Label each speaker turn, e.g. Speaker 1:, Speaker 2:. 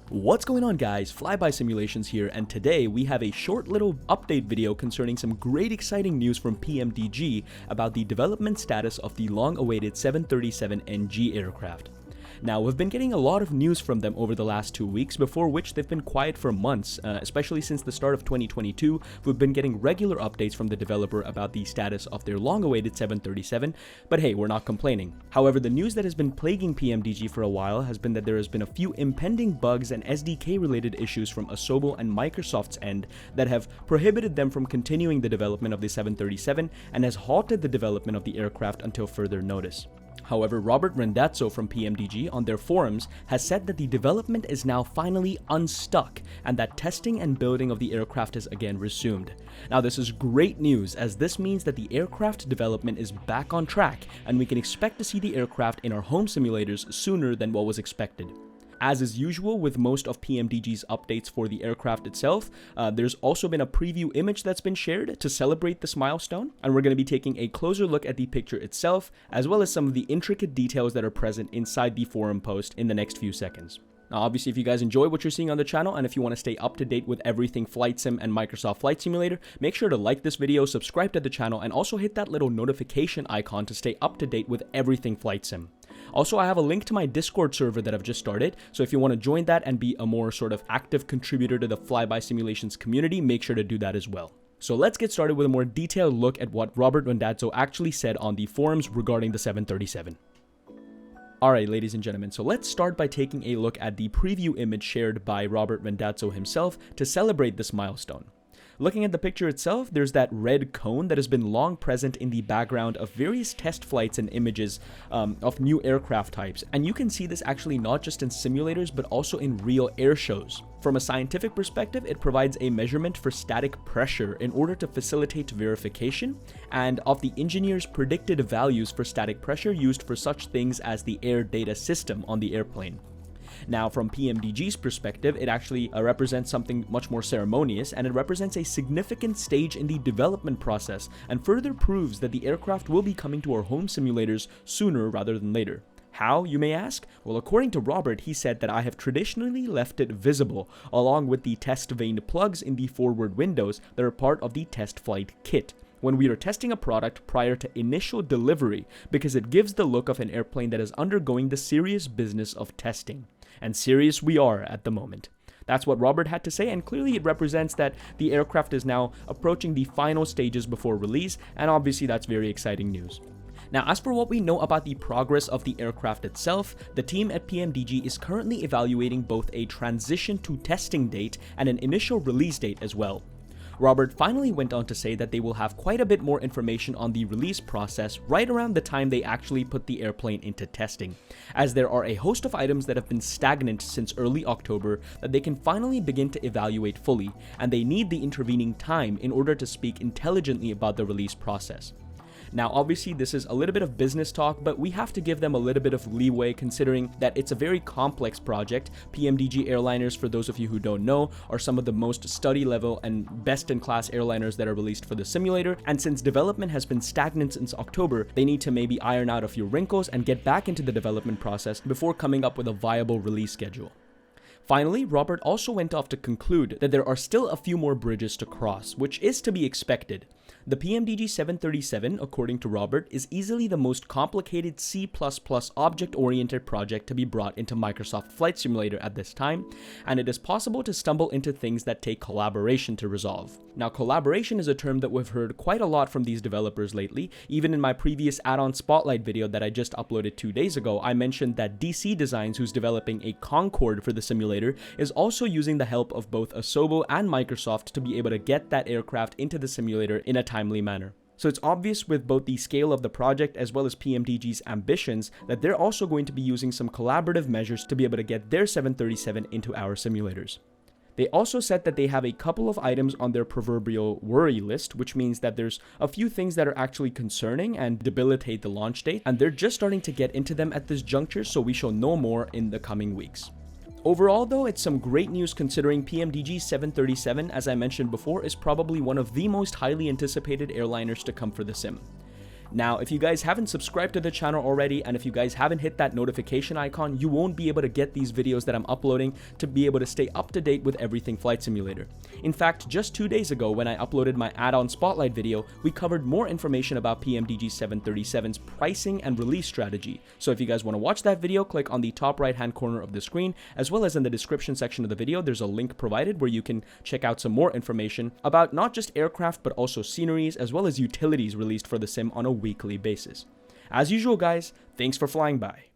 Speaker 1: What's going on, guys? Flyby Simulations here, and today we have a short little update video concerning some great exciting news from PMDG about the development status of the long-awaited 737NG aircraft. Now, we've been getting a lot of news from them over the last 2 weeks, before which they've been quiet for months, especially since the start of 2022. We've been getting regular updates from the developer about the status of their long-awaited 737, but hey, we're not complaining. However, the news that has been plaguing PMDG for a while has been that there has been a few impending bugs and SDK-related issues from Asobo and Microsoft's end that have prohibited them from continuing the development of the 737 and has halted the development of the aircraft until further notice. However, Robert Randazzo from PMDG on their forums has said that the development is now finally unstuck and that testing and building of the aircraft is again resumed. Now, this is great news, as this means that the aircraft development is back on track and we can expect to see the aircraft in our home simulators sooner than what was expected. As is usual with most of PMDG's updates for the aircraft itself, there's also been a preview image that's been shared to celebrate this milestone, and we're going to be taking a closer look at the picture itself, as well as some of the intricate details that are present inside the forum post in the next few seconds. Now, obviously, if you guys enjoy what you're seeing on the channel, and if you want to stay up to date with everything Flight Sim and Microsoft Flight Simulator, make sure to like this video, subscribe to the channel, and also hit that little notification icon to stay up to date with everything Flight Sim. Also, I have a link to my Discord server that I've just started, so if you want to join that and be a more sort of active contributor to the Flyby Simulations community, make sure to do that as well. So let's get started with a more detailed look at what Robert Randazzo actually said on the forums regarding the 737. Alright, ladies and gentlemen, so let's start by taking a look at the preview image shared by Robert Randazzo himself to celebrate this milestone. Looking at the picture itself, there's that red cone that has been long present in the background of various test flights and images of new aircraft types, and you can see this actually not just in simulators but also in real air shows. From a scientific perspective, it provides a measurement for static pressure in order to facilitate verification, and of the engineer's predicted values for static pressure used for such things as the air data system on the airplane. Now, from PMDG's perspective, it actually represents something much more ceremonious, and it represents a significant stage in the development process and further proves that the aircraft will be coming to our home simulators sooner rather than later. How, you may ask? Well, according to Robert, he said that I have traditionally left it visible, along with the test vane plugs in the forward windows that are part of the test flight kit, when we are testing a product prior to initial delivery, because it gives the look of an airplane that is undergoing the serious business of testing. And serious we are at the moment. That's what Robert had to say, and clearly it represents that the aircraft is now approaching the final stages before release, and obviously that's very exciting news. Now, as for what we know about the progress of the aircraft itself, the team at PMDG is currently evaluating both a transition to testing date and an initial release date as well. Robert finally went on to say that they will have quite a bit more information on the release process right around the time they actually put the airplane into testing, as there are a host of items that have been stagnant since early October that they can finally begin to evaluate fully, and they need the intervening time in order to speak intelligently about the release process. Now, obviously, this is a little bit of business talk, but we have to give them a little bit of leeway considering that it's a very complex project. PMDG airliners, for those of you who don't know, are some of the most study level and best-in-class airliners that are released for the simulator, and since development has been stagnant since October, they need to maybe iron out a few wrinkles and get back into the development process before coming up with a viable release schedule. Finally, Robert also went off to conclude that there are still a few more bridges to cross, which is to be expected. The PMDG 737, according to Robert, is easily the most complicated C++ object-oriented project to be brought into Microsoft Flight Simulator at this time, and it is possible to stumble into things that take collaboration to resolve. Now, collaboration is a term that we've heard quite a lot from these developers lately. Even in my previous add-on spotlight video that I just uploaded 2 days ago, I mentioned that DC Designs, who's developing a Concorde for the simulator, is also using the help of both Asobo and Microsoft to be able to get that aircraft into the simulator in a timely manner. So it's obvious with both the scale of the project as well as PMDG's ambitions that they're also going to be using some collaborative measures to be able to get their 737 into our simulators. They also said that they have a couple of items on their proverbial worry list, which means that there's a few things that are actually concerning and debilitate the launch date, and they're just starting to get into them at this juncture, so we shall know more in the coming weeks. Overall though, it's some great news considering PMDG 737, as I mentioned before, is probably one of the most highly anticipated airliners to come for the sim. Now, if you guys haven't subscribed to the channel already, and if you guys haven't hit that notification icon, you won't be able to get these videos that I'm uploading to be able to stay up to date with everything Flight Simulator. In fact, just 2 days ago when I uploaded my add-on spotlight video, we covered more information about PMDG 737's pricing and release strategy. So if you guys want to watch that video, click on the top right hand corner of the screen, as well as in the description section of the video, there's a link provided where you can check out some more information about not just aircraft but also sceneries as well as utilities released for the sim on a weekly basis. As usual guys, thanks for flying by.